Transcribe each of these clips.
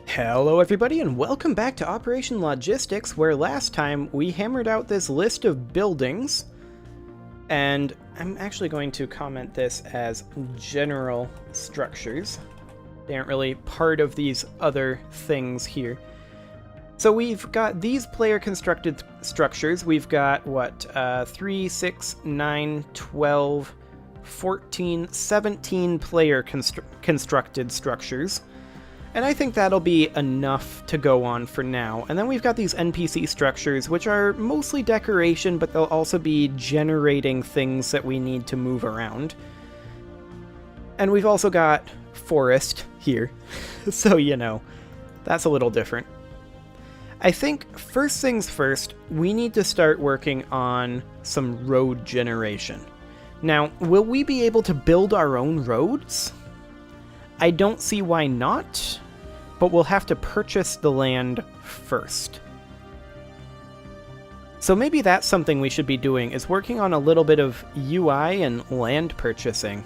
Hello everybody and welcome back to Operation Logistics, where last time we hammered out this list of buildings, and I'm actually going to comment this as general structures. They aren't really part of these other things here. So we've got these player constructed structures. We've got, 3, 6, 9, 12, 14, 17 player constructed structures. And I think that'll be enough to go on for now. And then we've got these NPC structures, which are mostly decoration, but they'll also be generating things that we need to move around. And we've also got forest here, so you know, that's a little different. I think first things first, we need to start working on some road generation. Now, will we be able to build our own roads? I don't see why not, but we'll have to purchase the land first. So maybe that's something we should be doing, is working on a little bit of UI and land purchasing.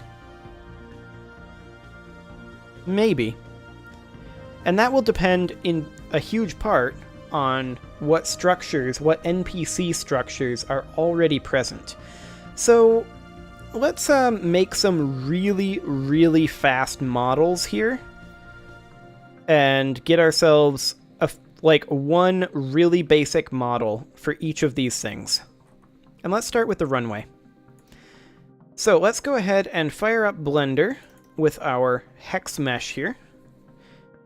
Maybe. And that will depend in a huge part on what structures, what NPC structures are already present. So let's make some really fast models here and get ourselves one really basic model for each of these things. And let's start with the runway. So let's go ahead and fire up Blender with our hex mesh here.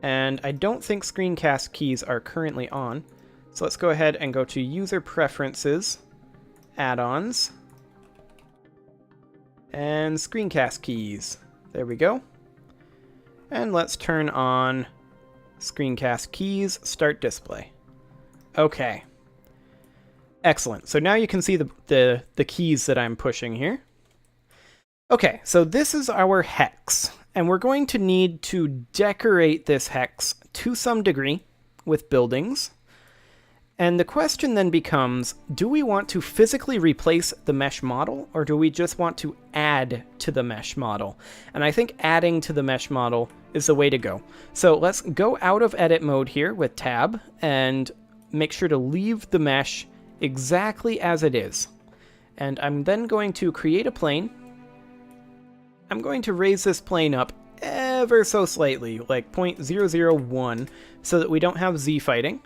And I don't think screencast keys are currently on. So let's go ahead and go to User Preferences, Add-ons, and screencast keys. There we go. And let's turn on screencast keys, start display. Okay. Excellent. So now you can see the keys that I'm pushing here. Okay, so this is our hex, and we're going to need to decorate this hex to some degree with buildings. And the question then becomes, do we want to physically replace the mesh model, or do we just want to add to the mesh model? And I think adding to the mesh model is the way to go. So let's go out of edit mode here with tab and make sure to leave the mesh exactly as it is. And I'm then going to create a plane. I'm going to raise this plane up ever so slightly, like 0.001, so that we don't have Z fighting.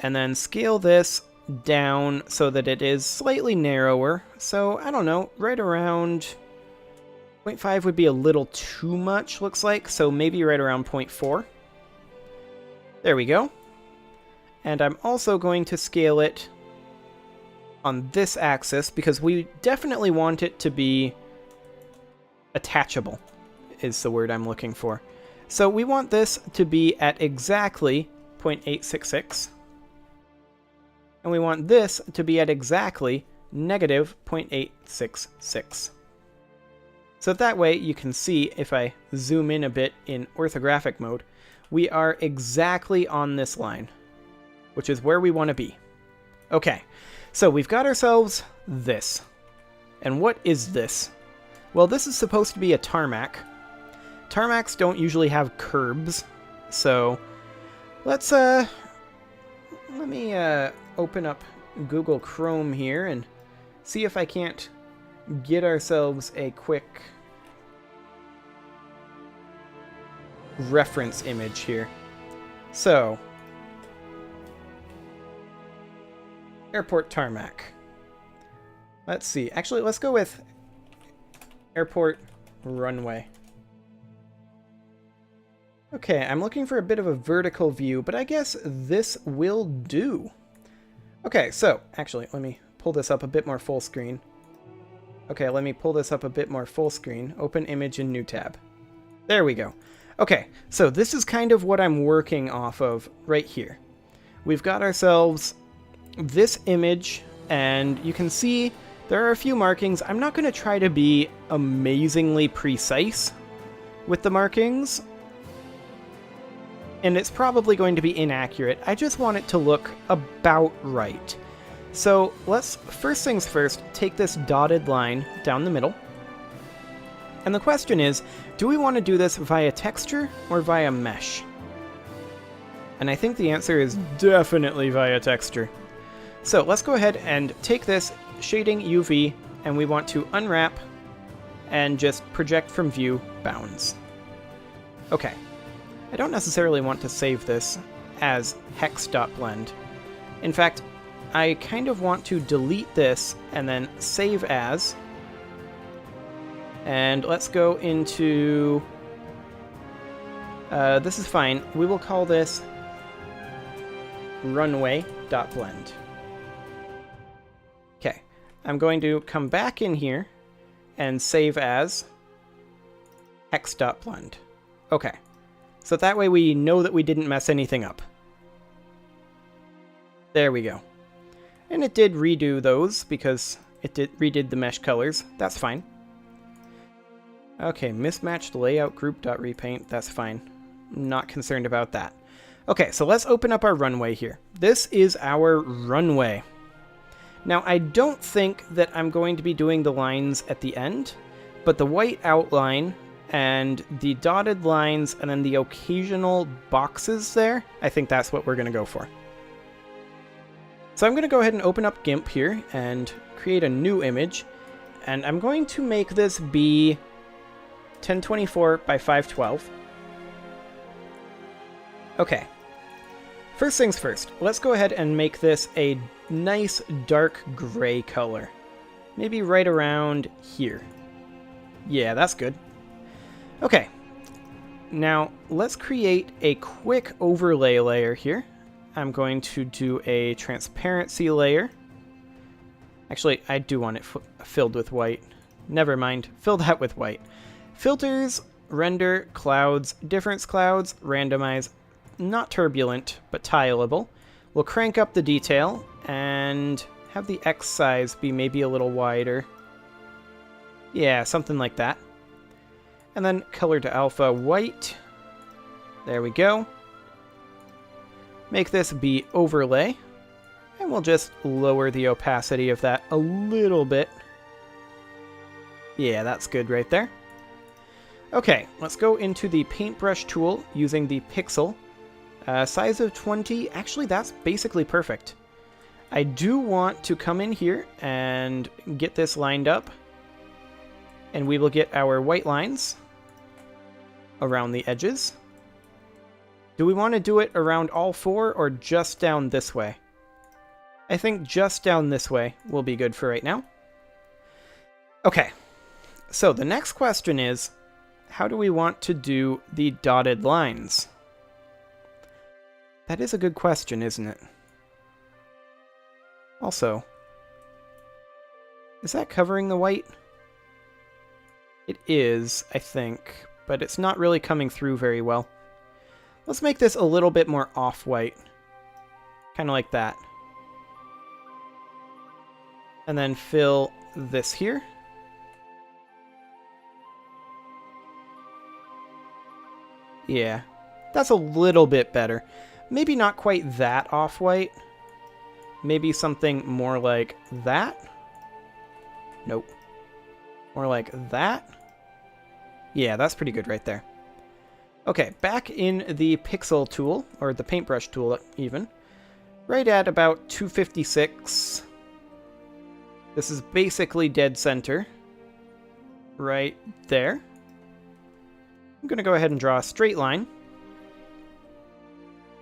And then scale this down so that it is slightly narrower. So, I don't know, right around 0.5 would be a little too much, looks like. So maybe right around 0.4. There we go. And I'm also going to scale it on this axis, because we definitely want it to be attachable, is the word I'm looking for. So we want this to be at exactly 0.866. And we want this to be at exactly negative 0.866. So that way you can see, if I zoom in a bit in orthographic mode, we are exactly on this line, which is where we want to be. Okay, so we've got ourselves this. And what is this? Well, this is supposed to be a tarmac. Tarmacs don't usually have curbs, so let me open up Google Chrome here and see if I can't get ourselves a quick reference image here. So, airport tarmac. Let's see. Actually, let's go with airport runway. Okay, I'm looking for a bit of a vertical view, but I guess this will do. Okay, so, actually, let me pull this up a bit more full screen. Okay, let me pull this up a bit more full screen. Open image in new tab. There we go. Okay, so this is kind of what I'm working off of right here. We've got ourselves this image, and you can see there are a few markings. I'm not going to try to be amazingly precise with the markings, and it's probably going to be inaccurate. I just want it to look about right. So let's, first things first, take this dotted line down the middle. And the question is, do we want to do this via texture or via mesh? And I think the answer is definitely via texture. So let's go ahead and take this shading UV, and we want to unwrap and just project from view bounds. Okay. I don't necessarily want to save this as hex.blend. In fact, I kind of want to delete this and then save as. And let's go into... this is fine. We will call this runway.blend. Okay. I'm going to come back in here and save as hex.blend. Okay. So that way we know that we didn't mess anything up. There we go. And it did redo those because it redid the mesh colors. That's fine. Okay, mismatched layout group.repaint. That's fine. Not concerned about that. Okay, so let's open up our runway here. This is our runway. Now, I don't think that I'm going to be doing the lines at the end, but the white outline and the dotted lines and then the occasional boxes there, I think that's what we're going to go for. So I'm going to go ahead and open up GIMP here and create a new image. And I'm going to make this be 1024 by 512. Okay. First things first, let's go ahead and make this a nice dark gray color. Maybe right around here. Yeah, that's good. Okay. Now, let's create a quick overlay layer here. I'm going to do a transparency layer. Actually, I do want it filled with white. Never mind. Fill that with white. Filters, render, clouds, difference clouds, randomize, not turbulent, but tileable. We'll crank up the detail and have the X size be maybe a little wider. Yeah, something like that. And then color to alpha white. There we go. Make this be overlay. And we'll just lower the opacity of that a little bit. Yeah, that's good right there. Okay, let's go into the paintbrush tool using the pixel. Size of 20. Actually, that's basically perfect. I do want to come in here and get this lined up. And we will get our white lines around the edges. Do we want to do it around all four or just down this way? I think just down this way will be good for right now. Okay, so the next question is, how do we want to do the dotted lines? That is a good question, isn't it? Also, is that covering the white? It is, I think, but it's not really coming through very well. Let's make this a little bit more off-white. Kind of like that. And then fill this here. Yeah, that's a little bit better. Maybe not quite that off-white. Maybe something more like that. Nope. More like that. Yeah, that's pretty good right there. Okay, back in the pixel tool, or the paintbrush tool even. Right at about 256. This is basically dead center. Right there. I'm going to go ahead and draw a straight line.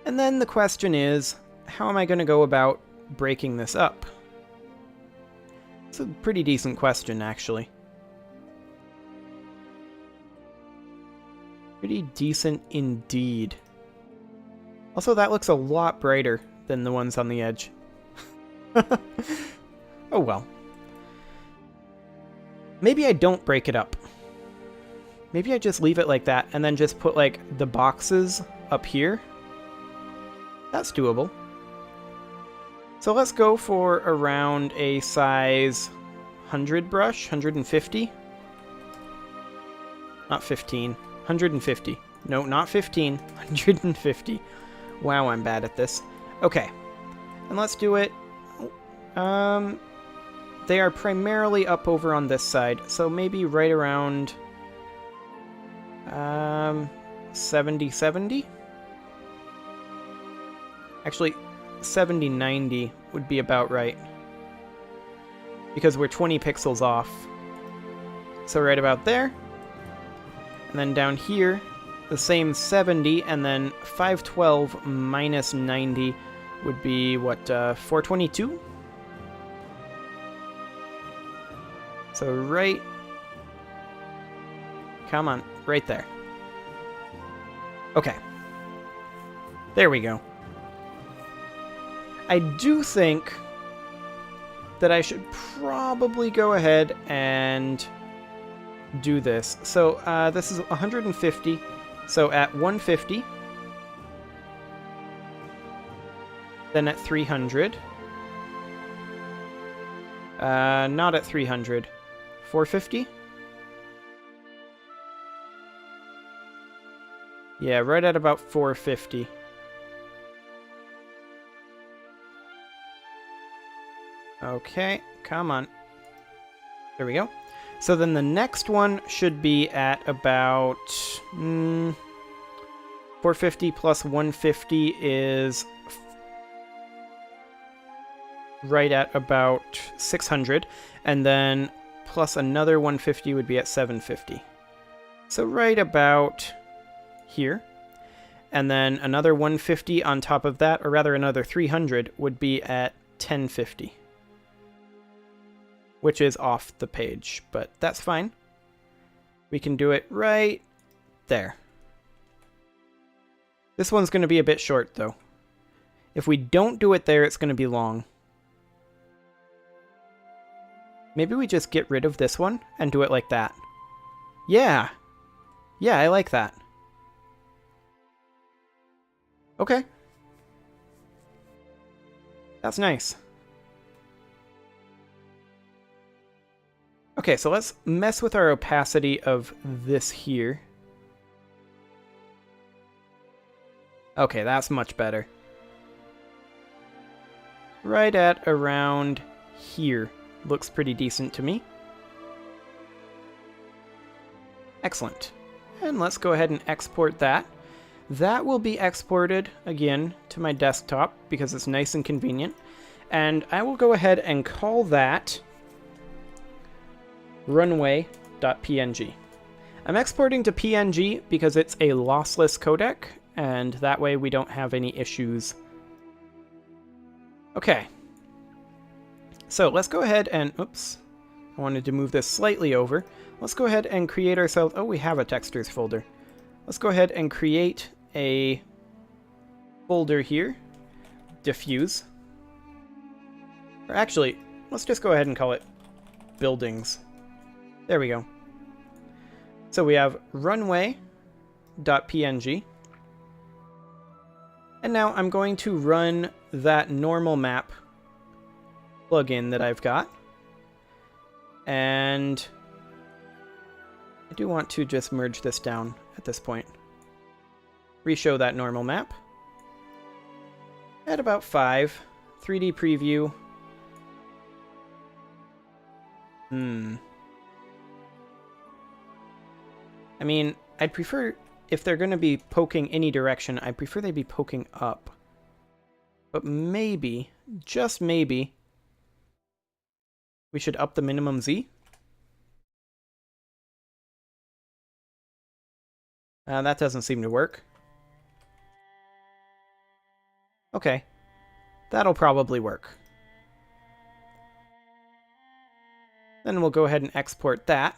And then the question is, how am I going to go about breaking this up? It's a pretty decent question, actually. Pretty decent indeed. Also, that looks a lot brighter than the ones on the edge. Oh well. Maybe I don't break it up. Maybe I just leave it like that and then just put like the boxes up here. That's doable. So let's go for around a size 100 brush, 150. Not 15. 150. No, not 15. 150. Wow, I'm bad at this. Okay. And let's do it. They are primarily up over on this side, so maybe right around 70. Actually, 70, 90 would be about right. Because we're 20 pixels off. So right about there. And then down here, the same 70, and then 512 minus 90 would be, what, 422? So right... Come on, right there. Okay. There we go. I do think that I should probably go ahead and do this. So this is 150. So at 150, then at 300. Not at 300. 450? Yeah, right at about 450. Okay, come on. There we go. So then the next one should be at about 450 plus 150 is right at about 600, and then plus another 150 would be at 750. So right about here. And then another 150 on top of that, or rather another 300, would be at 1050. Which is off the page, but that's fine. We can do it right there. This one's going to be a bit short, though. If we don't do it there, it's going to be long. Maybe we just get rid of this one and do it like that. Yeah! Yeah, I like that. Okay. That's nice. Okay, so let's mess with our opacity of this here. Okay, that's much better. Right at around here. Looks pretty decent to me. Excellent. And let's go ahead and export that. That will be exported, again, to my desktop because it's nice and convenient. And I will go ahead and call that runway.png. I'm exporting to PNG because it's a lossless codec, and that way we don't have any issues. Okay. So let's go ahead and... Oops. I wanted to move this slightly over. Let's go ahead and create ourselves... Oh, we have a textures folder. Let's go ahead and create a folder here. Diffuse. Or actually, let's just go ahead and call it buildings. There we go. So we have runway.png. And now I'm going to run that normal map plugin that I've got. And I do want to just merge this down at this point. Reshow that normal map. At about 5. 3D preview. I mean, I'd prefer, if they're going to be poking any direction, I prefer they be poking up. But maybe, just maybe, we should up the minimum Z. That doesn't seem to work. Okay. That'll probably work. Then we'll go ahead and export that.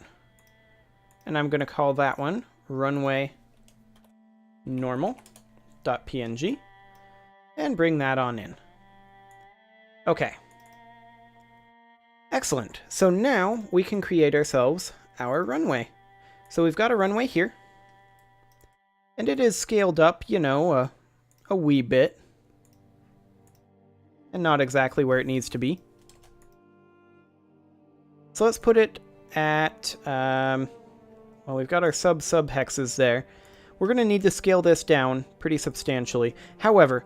And I'm going to call that one runway normal.png and bring that on in. Okay. Excellent. So now we can create ourselves our runway. So we've got a runway here. And it is scaled up, you know, a wee bit. And not exactly where it needs to be. So let's put it at, well, we've got our sub-hexes there. We're going to need to scale this down pretty substantially. However,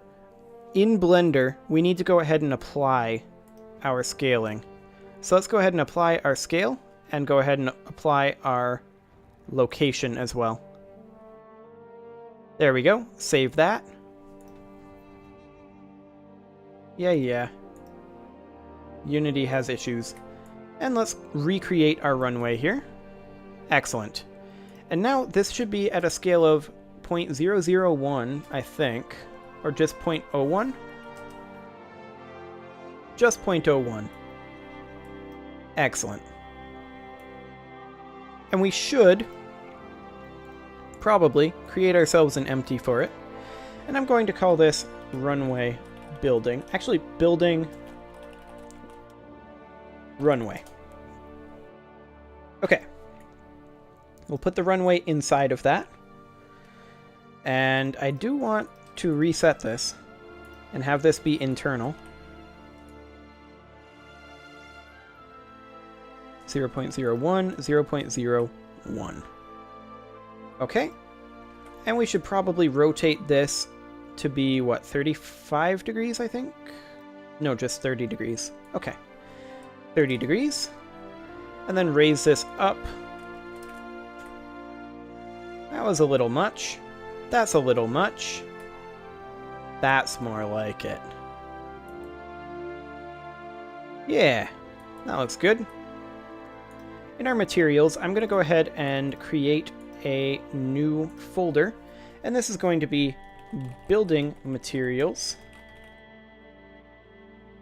in Blender, we need to go ahead and apply our scaling. So let's go ahead and apply our scale, and go ahead and apply our location as well. There we go. Save that. Yeah. Unity has issues. And let's recreate our runway here. Excellent. And now this should be at a scale of 0.001, I think. Or just 0.01? Just 0.01. Excellent. And we should probably create ourselves an empty for it. And I'm going to call this runway building. Actually, building runway. Okay. We'll put the runway inside of that. And I do want to reset this and have this be internal. 0.01, 0.01. Okay. And we should probably rotate this to be, what, 35 degrees, I think? No, just 30 degrees. Okay. 30 degrees. And then raise this up. That was a little much. That's a little much. That's more like it. Yeah, that looks good. In our materials, I'm going to go ahead and create a new folder. And this is going to be building materials.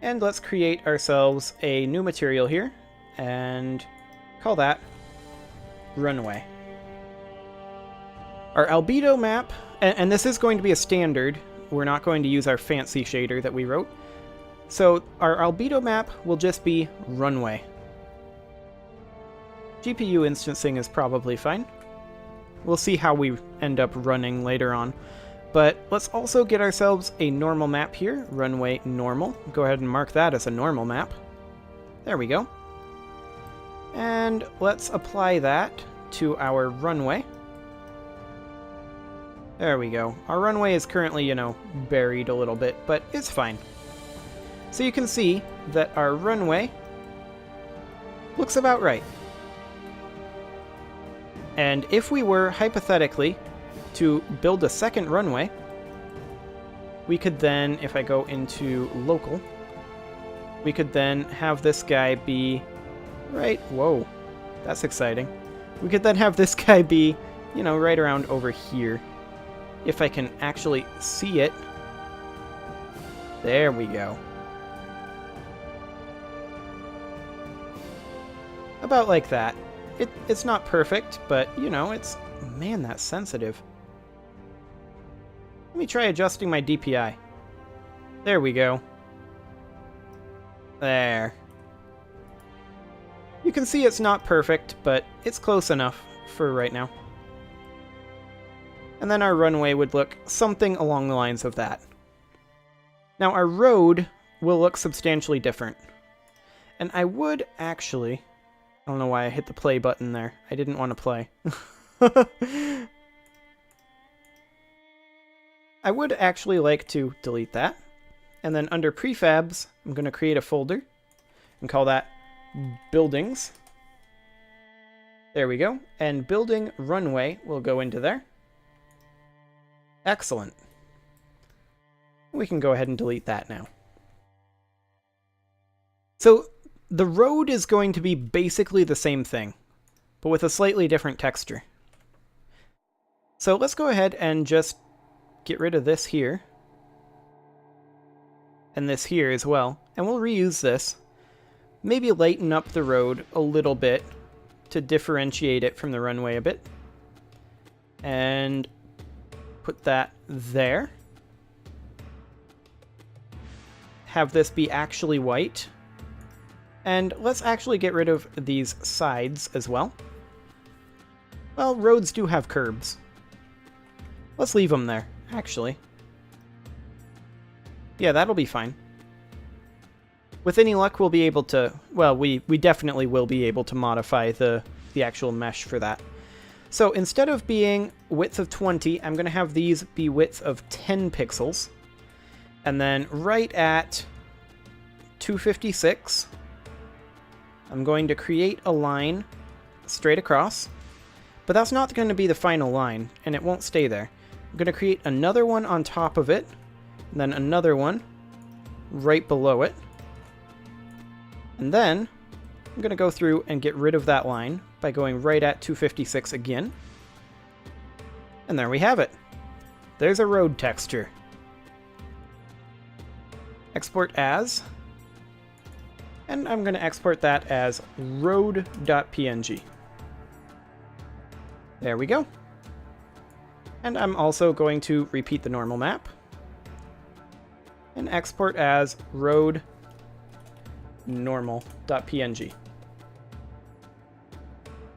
And let's create ourselves a new material here and call that runway. Our albedo map, and this is going to be a standard. We're not going to use our fancy shader that we wrote. So our albedo map will just be runway. GPU instancing is probably fine. We'll see how we end up running later on. But let's also get ourselves a normal map here, runway normal. Go ahead and mark that as a normal map. There we go. And let's apply that to our runway. There we go. Our runway is currently, you know, buried a little bit, but it's fine. So you can see that our runway looks about right. And if we were, hypothetically, to build a second runway, we could then, if I go into local, we could then have this guy be right, whoa, that's exciting. We could then have this guy be, you know, right around over here. If I can actually see it. There we go. About like that. It's not perfect, but, you know, it's... Man, that's sensitive. Let me try adjusting my DPI. There we go. There. You can see it's not perfect, but it's close enough for right now. And then our runway would look something along the lines of that. Now our road will look substantially different. And I would actually... I don't know why I hit the play button there. I didn't want to play. I would actually like to delete that. And then under prefabs, I'm going to create a folder and call that buildings. There we go. And building runway will go into there. Excellent. We can go ahead and delete that now. So the road is going to be basically the same thing, but with a slightly different texture. So let's go ahead and just get rid of this here. And this here as well. And we'll reuse this. Maybe lighten up the road a little bit to differentiate it from the runway a bit. And put that there. Have this be actually white. And let's actually get rid of these sides as well. Well, roads do have curbs. Let's leave them there, actually. Yeah, that'll be fine. With any luck, we'll be able to... Well, we definitely will be able to modify the actual mesh for that. So instead of being width of 20, I'm going to have these be width of 10 pixels. And then right at 256, I'm going to create a line straight across. But that's not going to be the final line, and it won't stay there. I'm going to create another one on top of it, and then another one, right below it. And then I'm going to go through and get rid of that line by going right at 256 again. And there we have it. There's a road texture. Export as. And I'm going to export that as road.png. There we go. And I'm also going to repeat the normal map and export as road normal.png.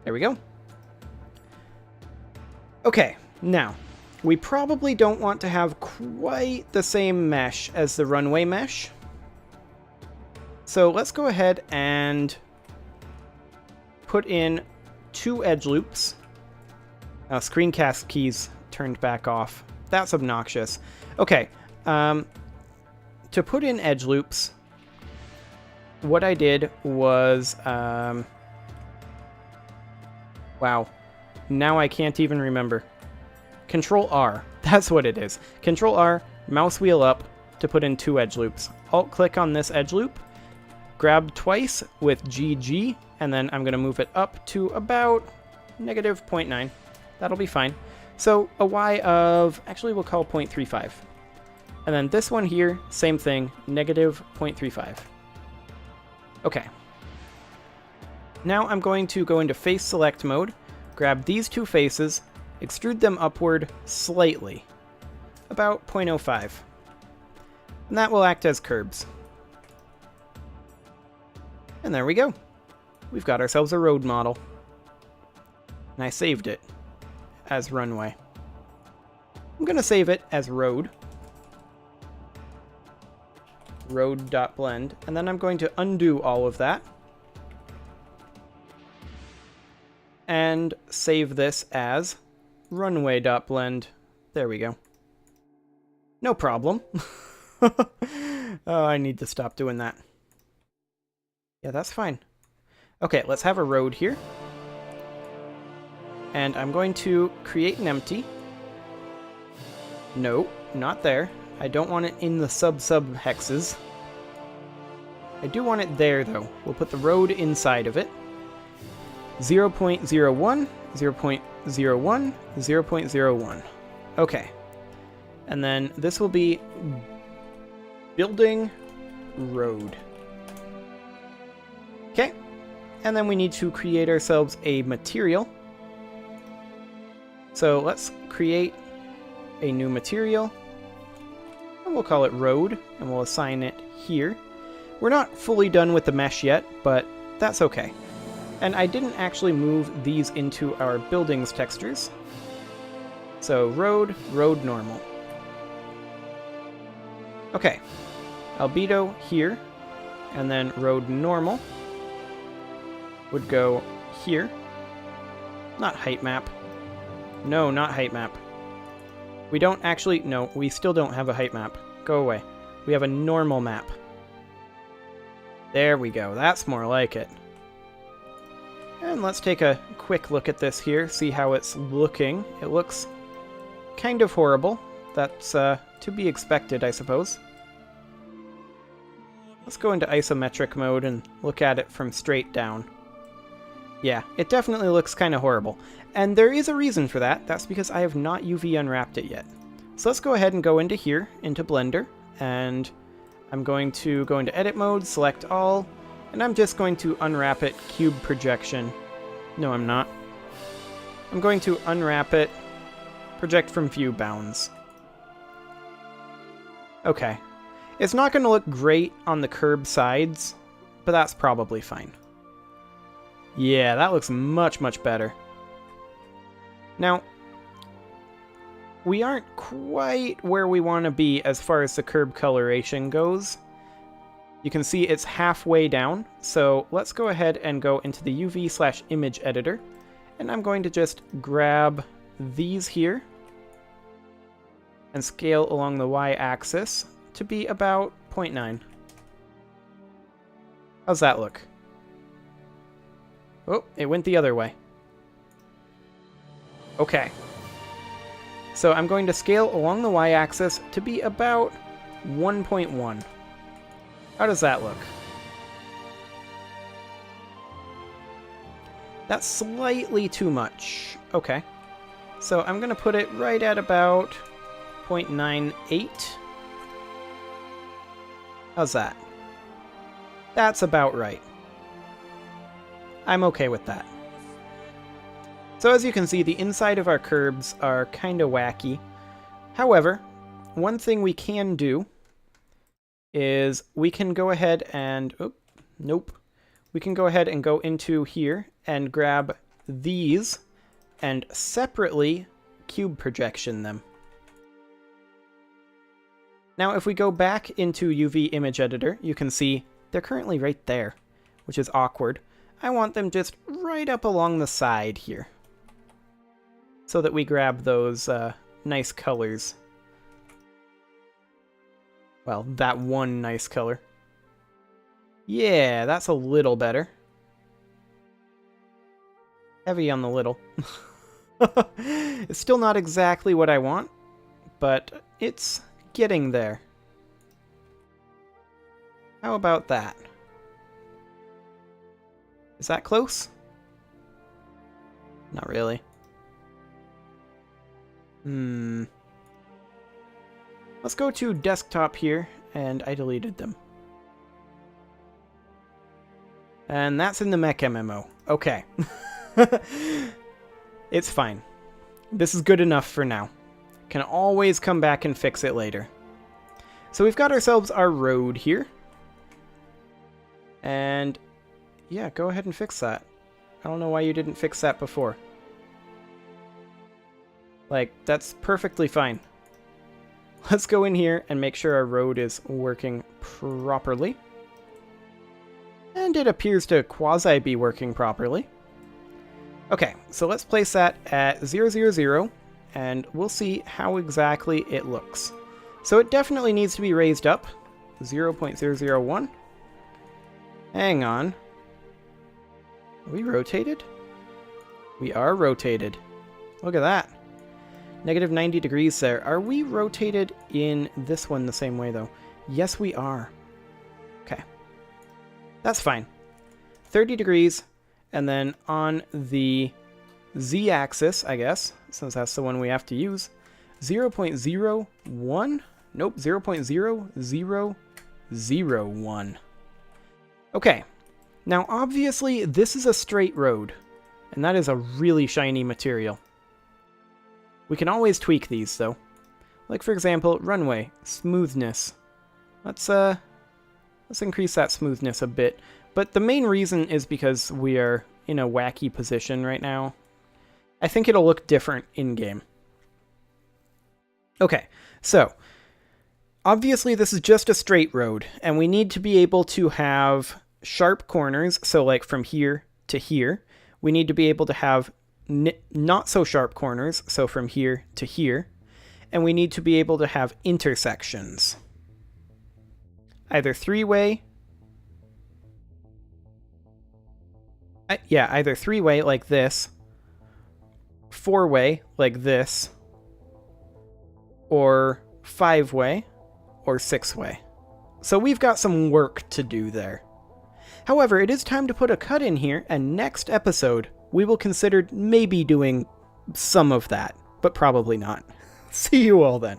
There we go. Okay, now, we probably don't want to have quite the same mesh as the runway mesh. So let's go ahead and put in 2 edge loops. Screencast keys turned back off. That's obnoxious. Okay, to put in edge loops, what I did was, wow, now I can't even remember. Control R, that's what it is. Control R, mouse wheel up to put in 2 edge loops. Alt click on this edge loop, grab twice with GG, and then I'm going to move it up to about -0.9. That'll be fine. So a Y of, actually we'll call 0.35. And then this one here, same thing, -0.35. Okay. Now I'm going to go into face select mode, grab these 2 faces, extrude them upward slightly, about 0.05. And that will act as curbs. And there we go. We've got ourselves a road model. And I saved it as runway. I'm going to save it as road. Road.blend. And then I'm going to undo all of that. And save this as runway.blend. There we go. No problem. Oh, I need to stop doing that. Yeah, that's fine. Okay, let's have a road here. And I'm going to create an empty. No, not there. I don't want it in the sub-sub hexes. I do want it there, though. We'll put the road inside of it. 0.01, 0.01, 0.01. Okay. And then this will be building road. Okay. And then we need to create ourselves a material. So let's create a new material. And we'll call it road, and we'll assign it here. We're not fully done with the mesh yet, but that's okay. And I didn't actually move these into our buildings textures. So road, road normal. Okay. Albedo here, and then road normal would go here. Not height map. No, not height map. We don't actually, no, we still don't have a height map. Go away. We have a normal map. There we go. That's more like it. And let's take a quick look at this here, see how it's looking. It looks kind of horrible. That's to be expected, I suppose. Let's go into isometric mode and look at it from straight down. Yeah, it definitely looks kind of horrible. And there is a reason for that. That's because I have not UV unwrapped it yet. So let's go ahead and go into here, into Blender, and I'm going to go into edit mode, select all, and I'm just going to unwrap it cube projection. No, I'm not. I'm going to unwrap it, project from view bounds. Okay. It's not going to look great on the curb sides, but that's probably fine. Yeah, that looks much, much better. Now, we aren't quite where we want to be as far as the curb coloration goes. You can see it's halfway down, so let's go ahead and go into the UV/image editor, and I'm going to just grab these here and scale along the y-axis to be about 0.9. How's that look? Oh, it went the other way. Okay. So I'm going to scale along the y-axis to be about 1.1. How does that look? That's slightly too much. Okay. So I'm going to put it right at about 0.98. How's that? That's about right. I'm okay with that. So as you can see, the inside of our curbs are kind of wacky. However, one thing we can do is we can go ahead and... Oh, nope. We can go ahead and go into here and grab these and separately cube projection them. Now, if we go back into UV Image Editor, you can see they're currently right there, which is awkward. I want them just right up along the side here, so that we grab those nice colors. Well, that one nice color. Yeah, that's a little better. Heavy on the little. It's still not exactly what I want, but it's getting there. How about that? Is that close? Not really. Let's go to desktop here, and I deleted them. And that's in the mech MMO. Okay. It's fine. This is good enough for now. Can always come back and fix it later. So we've got ourselves our road here. And yeah, go ahead and fix that. I don't know why you didn't fix that before. Like, that's perfectly fine. Let's go in here and make sure our road is working properly. And it appears to quasi be working properly. Okay, so let's place that at 0, 0, 0, and we'll see how exactly it looks. So it definitely needs to be raised up. 0.001. Hang on. Are we rotated? We are rotated. Look at that. Negative 90 degrees there. Are we rotated in this one the same way, though? Yes, we are. Okay. That's fine. 30 degrees, and then on the z-axis, I guess, since that's the one we have to use, 0.01? Nope, 0.0001. Okay. Now, obviously, this is a straight road, and that is a really shiny material. We can always tweak these, though. Like, for example, runway, smoothness. Let's increase that smoothness a bit. But the main reason is because we are in a wacky position right now. I think it'll look different in-game. Okay, so obviously this is just a straight road, and we need to be able to have sharp corners, so like from here to here. We need to be able to have not so sharp corners, so from here to here. And we need to be able to have intersections. Either three-way. Yeah, either three-way like this, four-way like this, or five-way, or six-way. So we've got some work to do there. However, it is time to put a cut in here, and next episode, we will consider maybe doing some of that, but probably not. See you all then.